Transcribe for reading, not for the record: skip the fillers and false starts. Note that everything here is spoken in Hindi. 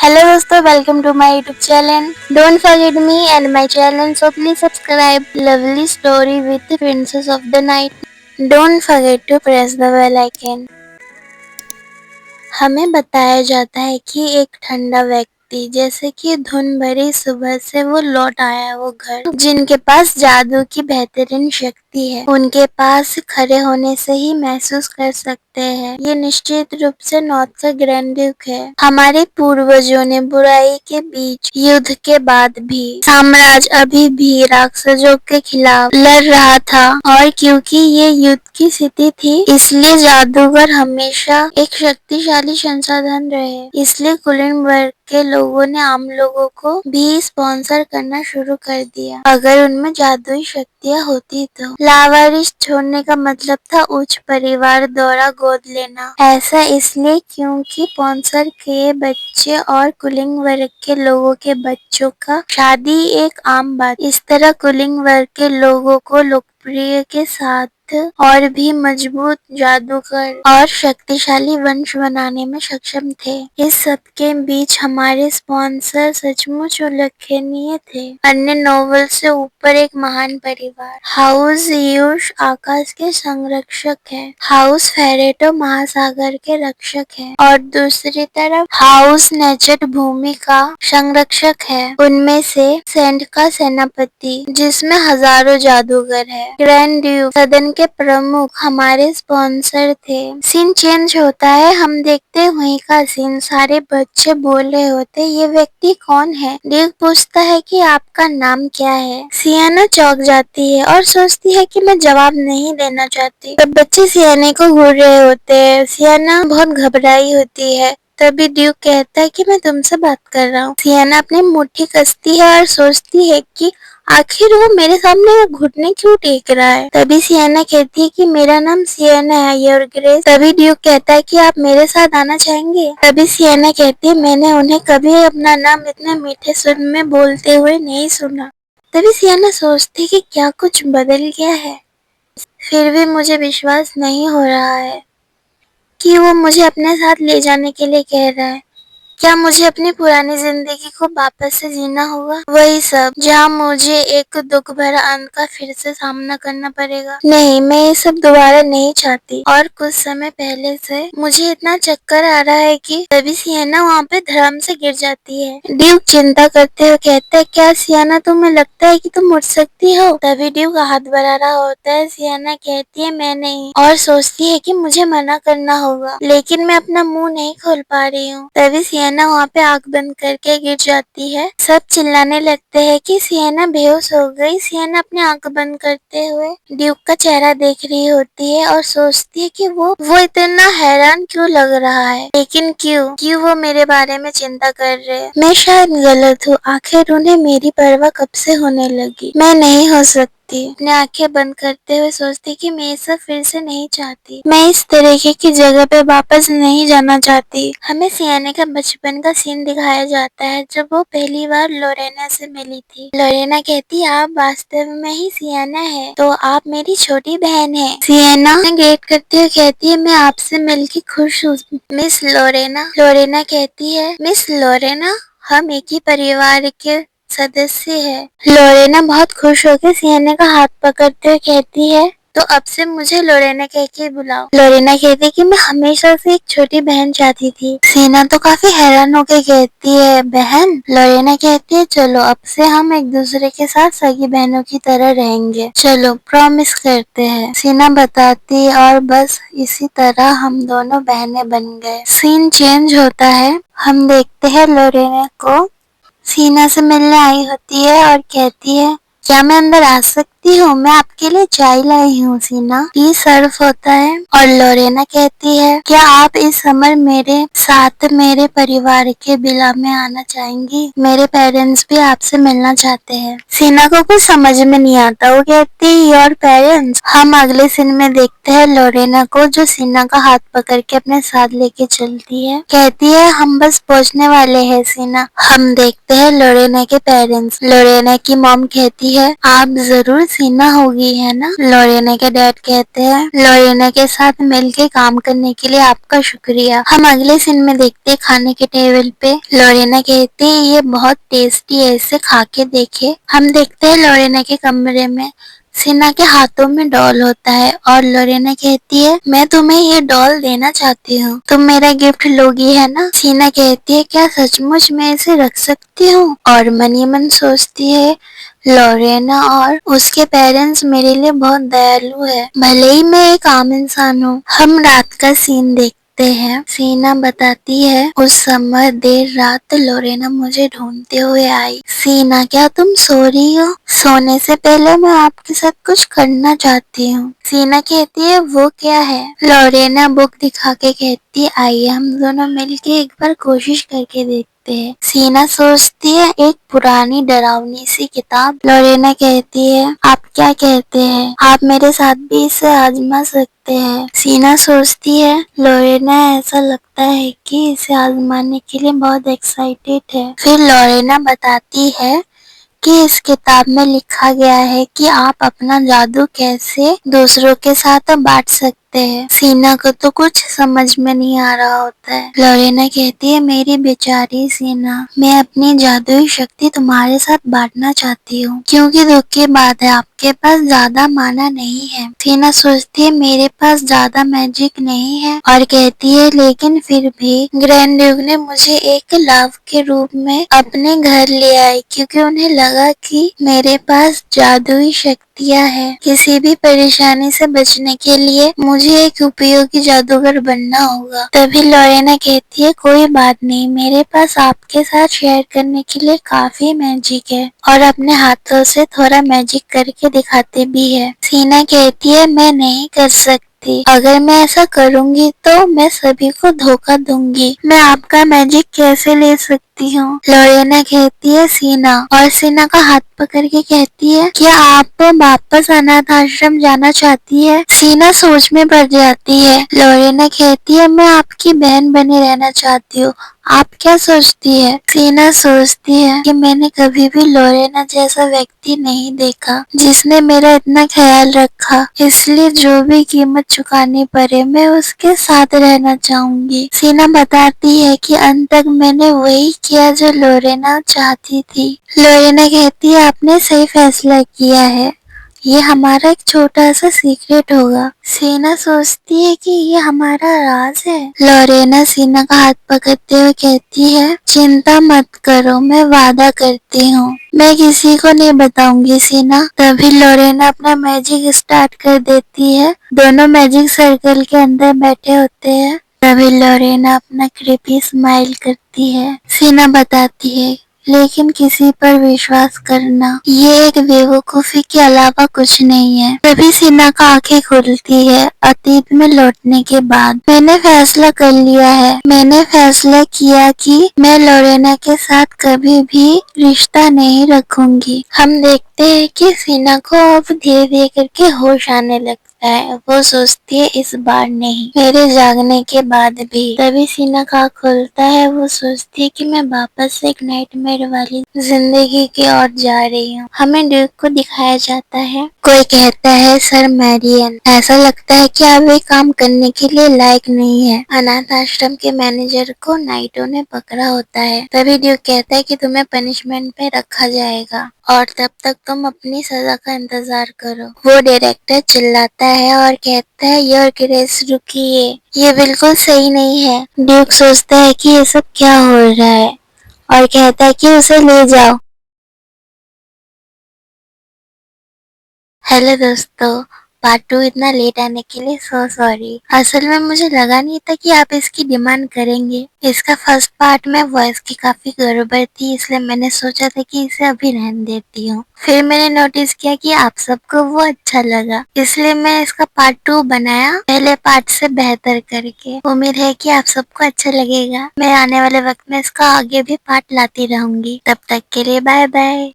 Hello दोस्तों, welcome to my YouTube channel. Don't forget me and my channel, so please subscribe. Lovely story with the princess of the night. Don't forget to press the bell icon. हमें बताया जाता है कि एक ठंडा व्यक्ति जैसे कि धुन भरी सुबह से वो लौट आया वो घर जिनके पास जादू की बेहतरीन शक्ति है। उनके पास खड़े होने से ही महसूस कर सकते हैं। ये निश्चित रूप से नॉर्थ का ग्रैंड ड्यूक है। हमारे पूर्वजों ने बुराई के बीच युद्ध के बाद भी साम्राज्य अभी भी राक्षसों के खिलाफ लड़ रहा था, और क्योंकि ये युद्ध की स्थिति थी इसलिए जादूगर हमेशा एक शक्तिशाली संसाधन रहे। इसलिए कुलीन वर्ग के लोगों ने आम लोगों को भी स्पॉन्सर करना शुरू कर दिया अगर उनमें जादुई शक्तियाँ होती तो। लावारिस छोड़ने का मतलब था उच्च परिवार द्वारा गोद लेना। ऐसा इसलिए क्योंकि स्पॉन्सर के बच्चे और कुलीन वर्ग के लोगों के बच्चों का शादी एक आम बात। इस तरह कुलीन वर्ग के लोगों को लोकप्रिय के साथ और भी मजबूत जादूगर और शक्तिशाली वंश बनाने में सक्षम थे। इस सब के बीच हमारे स्पॉन्सर सचमुच उल्लेखनीय थे। अन्य नोवेल से ऊपर एक महान परिवार। हाउस यूश आकाश के संरक्षक है, हाउस फेरेटो महासागर के रक्षक है, और दूसरी तरफ हाउस नेचर भूमि का संरक्षक है। उनमें से सेंट का सेनापति जिसमें हजारों जादूगर है। ग्रैंड ड्यूक सदन के प्रमुख हमारे स्पॉन्सर थे। सीन चेंज होता है, हम देखते वहीं का सीन। सारे बच्चे बोल रहे होते ये व्यक्ति कौन है। ड्यूक पूछता है कि आपका नाम क्या है। सियाना चौंक जाती है और सोचती है कि मैं जवाब नहीं देना चाहती। तब बच्चे सियाने को घूर रहे होते हैं। सियाना बहुत घबराई होती है। तभी ड्यूक कहता है कि मैं तुमसे बात कर रहा हूँ। सियाना अपनी मुट्ठी कसती है और सोचती है कि आखिर वो मेरे सामने घुटने क्यों टेक रहा है। तभी सियाना कहती है कि मेरा नाम सियाना है योर ग्रेस। तभी ड्यूक कहता है कि आप मेरे साथ आना चाहेंगे। तभी सियाना कहती है मैंने उन्हें कभी अपना नाम इतने मीठे सुर में बोलते हुए नहीं सुना। तभी सियाना सोचती है कि क्या कुछ बदल गया है। फिर भी मुझे विश्वास नहीं हो रहा है कि वो मुझे अपने साथ ले जाने के लिए कह रहा है। क्या मुझे अपनी पुरानी जिंदगी को वापस से जीना होगा, वही सब जहाँ मुझे एक दुख भरा अंत का फिर से सामना करना पड़ेगा। नहीं, मैं ये सब दोबारा नहीं चाहती। और कुछ समय पहले से मुझे इतना चक्कर आ रहा है कि तभी सियाना वहाँ पे धर्म से गिर जाती है। ड्यूक चिंता करते हुए कहता है क्या सियाना तुम्हें लगता है कि तुम उठ सकती हो। तभी ड्यूक हाथ बढ़ा रहा होता है। सियाना कहती है मैं नहीं, और सोचती है कि मुझे मना करना होगा लेकिन मैं अपना मुंह नहीं खोल पा रही हूँ। तभी सियाना वहाँ पे आंख बंद करके गिर जाती है। सब चिल्लाने लगते हैं कि सियाना बेहोश हो गई। सियाना अपनी आंख बंद करते हुए ड्यूक का चेहरा देख रही होती है और सोचती है कि वो इतना हैरान क्यों लग रहा है, लेकिन क्यों वो मेरे बारे में चिंता कर रहे हैं। मैं शायद गलत हूँ, आखिर उन्हें मेरी परवाह कब से होने लगी। मैं नहीं हो सकती। अपनी आंखें बंद करते हुए सोचती कि मैं ये सब फिर से नहीं चाहती। मैं इस तरीके की जगह पे वापस नहीं जाना चाहती। हमें सियाने का बचपन का सीन दिखाया जाता है जब वो पहली बार लोरेना से मिली थी। लोरेना कहती आप वास्तव में ही सियाना है, तो आप मेरी छोटी बहन है। सियाना ग्रेट करते हुए कहती है मैं आपसे मिलकर खुश हूँ मिस लोरेना। लोरेना कहती है मिस लोरेना, हम एक ही परिवार के सदस्य है। लोरेना बहुत खुश होकर सियाना का हाथ पकड़ते हुए कहती है तो अब से मुझे लोरेना कह के बुलाओ। लोरेना कहती है कि मैं हमेशा से एक छोटी बहन चाहती थी। सियाना तो काफी हैरान होकर कहती है बहन। लोरेना कहती है चलो अब से हम एक दूसरे के साथ सगी बहनों की तरह रहेंगे, चलो प्रॉमिस करते हैं। सियाना बताती है और बस इसी तरह हम दोनों बहनें बन गए। सीन चेंज होता है, हम देखते हैं लोरेना को सियाना से मिलने आई होती है और कहती है क्या मैं अंदर आ सकती हूँ, मैं आपके लिए चाय लाई हूँ सियाना। ये सर्व होता है और लोरेना कहती है क्या आप इस समर मेरे साथ मेरे परिवार के विला में आना चाहेंगी, मेरे पेरेंट्स भी आपसे मिलना चाहते हैं। सियाना को कुछ समझ में नहीं आता, वो कहती है योर पेरेंट्स। हम अगले सीन में देखते हैं लोरेना को जो सियाना का हाथ पकड़ के अपने साथ लेके चलती है। कहती है हम बस पहुँचने वाले हैं सियाना। हम देखते हैं लोरेना के पेरेंट्स। लोरेना की मॉम कहती है आप जरूर सीना होगी, है ना। लोरेना के डैड कहते हैं लोरेना के साथ मिलके काम करने के लिए आपका शुक्रिया। हम अगले सीन में देखते हैं खाने के टेबल पे लोरेना कहती है ये बहुत टेस्टी है, इसे खा के देखे। हम देखते हैं लोरेना के कमरे में सीना के हाथों में डॉल होता है और लोरेना कहती है मैं तुम्हें ये डॉल देना चाहती हूँ, तुम मेरा गिफ्ट लोगी, है ना। सीना कहती है क्या सचमुच मैं इसे रख सकती हूँ, और मन ही मन सोचती है लोरेना और उसके पेरेंट्स मेरे लिए बहुत दयालु है, भले ही मैं एक आम इंसान हूँ। हम रात का सीन देखते हैं। सीना बताती है उस समय देर रात लोरेना मुझे ढूंढते हुए आई। सीना क्या तुम सो रही हो? सोने से पहले मैं आपके साथ कुछ करना चाहती हूँ। सीना कहती है वो क्या है? लोरेना बुक दिखा के कहती है आइए हम दोनों मिलके एक बार कोशिश करके देखते हैं। सीना सोचती है एक पुरानी डरावनी सी किताब। लोरेना कहती है आप क्या कहते हैं, आप मेरे साथ भी इसे आजमा सकते हैं। सीना सोचती है लोरेना ऐसा लगता है कि इसे आजमाने के लिए बहुत एक्साइटेड है। फिर लोरेना बताती है कि इस किताब में लिखा गया है कि आप अपना जादू कैसे दूसरों के साथ बांट सकते हैं। सीना को तो कुछ समझ में नहीं आ रहा होता है। लोरेना कहती है मेरी बेचारी सीना, मैं अपनी जादुई शक्ति तुम्हारे साथ बांटना चाहती हूँ, क्योंकि दुख की बात है आपके पास ज्यादा माना नहीं है। सीना सोचती है मेरे पास ज्यादा मैजिक नहीं है और कहती है लेकिन फिर भी ग्रैंड ड्यूक ने मुझे एक लाव के रूप में अपने घर ले आए, क्योंकि उन्हें लगा कि मेरे पास जादुई शक्तियाँ हैं। किसी भी परेशानी से बचने के लिए मुझे एक उपयोगी जादूगर बनना होगा। तभी लोरेना कहती है कोई बात नहीं, मेरे पास आपके साथ शेयर करने के लिए काफी मैजिक है, और अपने हाथों से थोड़ा मैजिक करके दिखाते भी है। सीना कहती है मैं नहीं कर सकती, अगर मैं ऐसा करूंगी तो मैं सभी को धोखा दूंगी, मैं आपका मैजिक कैसे ले सकती हूँ। लोरेना कहती है सीना, और सीना का हाथ पकड़ के कहती है क्या आप वापस अनाथ आश्रम जाना चाहती है? सीना सोच में पड़ जाती है। लोरेना कहती है मैं आपकी बहन बने रहना चाहती हूँ, आप क्या सोचती है? सीना सोचती है कि मैंने कभी भी लोरेना जैसा व्यक्ति नहीं देखा जिसने मेरा इतना ख्याल रखा, इसलिए जो भी कीमत चुकानी पड़े मैं उसके साथ रहना चाहूंगी। सीना बताती है कि अंत तक मैंने वही किया जो लोरेना चाहती थी। लोरेना कहती है आपने सही फैसला किया है, ये हमारा एक छोटा सा सीक्रेट होगा। सीना सोचती है कि ये हमारा राज है। लोरेना सीना का हाथ पकड़ते हुए कहती है चिंता मत करो, मैं वादा करती हूँ मैं किसी को नहीं बताऊंगी सीना। तभी लोरेना अपना मैजिक स्टार्ट कर देती है। दोनों मैजिक सर्कल के अंदर बैठे होते हैं। तभी लोरेना अपना क्रीपी स्माइल करती है। सीना बताती है लेकिन किसी पर विश्वास करना ये एक बेवकूफी के अलावा कुछ नहीं है। तभी सीना का आंखें खुलती है। अतीत में लौटने के बाद मैंने फैसला कर लिया है, मैंने फैसला किया कि मैं लोरेना के साथ कभी भी रिश्ता नहीं रखूंगी। हम देखते हैं कि सीना को अब धीरे धीरे करके होश आने लगता है। वो सोचती है इस बार नहीं, मेरे जागने के बाद भी। तभी सीना का आँख खुलता है। वो सोचती है कि मैं वापस एक नाइटमेयर वाली जिंदगी की ओर जा रही हूँ। हमें ड्यूक को दिखाया जाता है। कोई कहता है सर मैरियन, ऐसा लगता है कि आप ये काम करने के लिए लायक नहीं है। अनाथ आश्रम के मैनेजर को नाइटो ने पकड़ा होता है। तभी ड्यूक कहता है कि तुम्हें पनिशमेंट पे रखा जाएगा और तब तक तुम अपनी सजा का इंतजार करो। वो डायरेक्टर चिल्लाता है और कहता है योर ग्रेस रुकिए, ये बिल्कुल सही नहीं है। ड्यूक सोचता है कि ये सब क्या हो रहा है और कहता है कि उसे ले जाओ। हेलो दोस्तों, पार्ट 2 इतना लेट आने के लिए सो सॉरी। असल में मुझे लगा नहीं था कि आप इसकी डिमांड करेंगे। इसका फर्स्ट पार्ट में वॉइस की काफी गड़बड़ थी, इसलिए मैंने सोचा था कि इसे अभी रहने देती हूँ। फिर मैंने नोटिस किया कि आप सबको वो अच्छा लगा, इसलिए मैं इसका पार्ट 2 बनाया पहले पार्ट से बेहतर करके। उम्मीद है कि आप सबको अच्छा लगेगा। मैं आने वाले वक्त में इसका आगे भी पार्ट लाती रहूंगी। तब तक के लिए बाय बाय।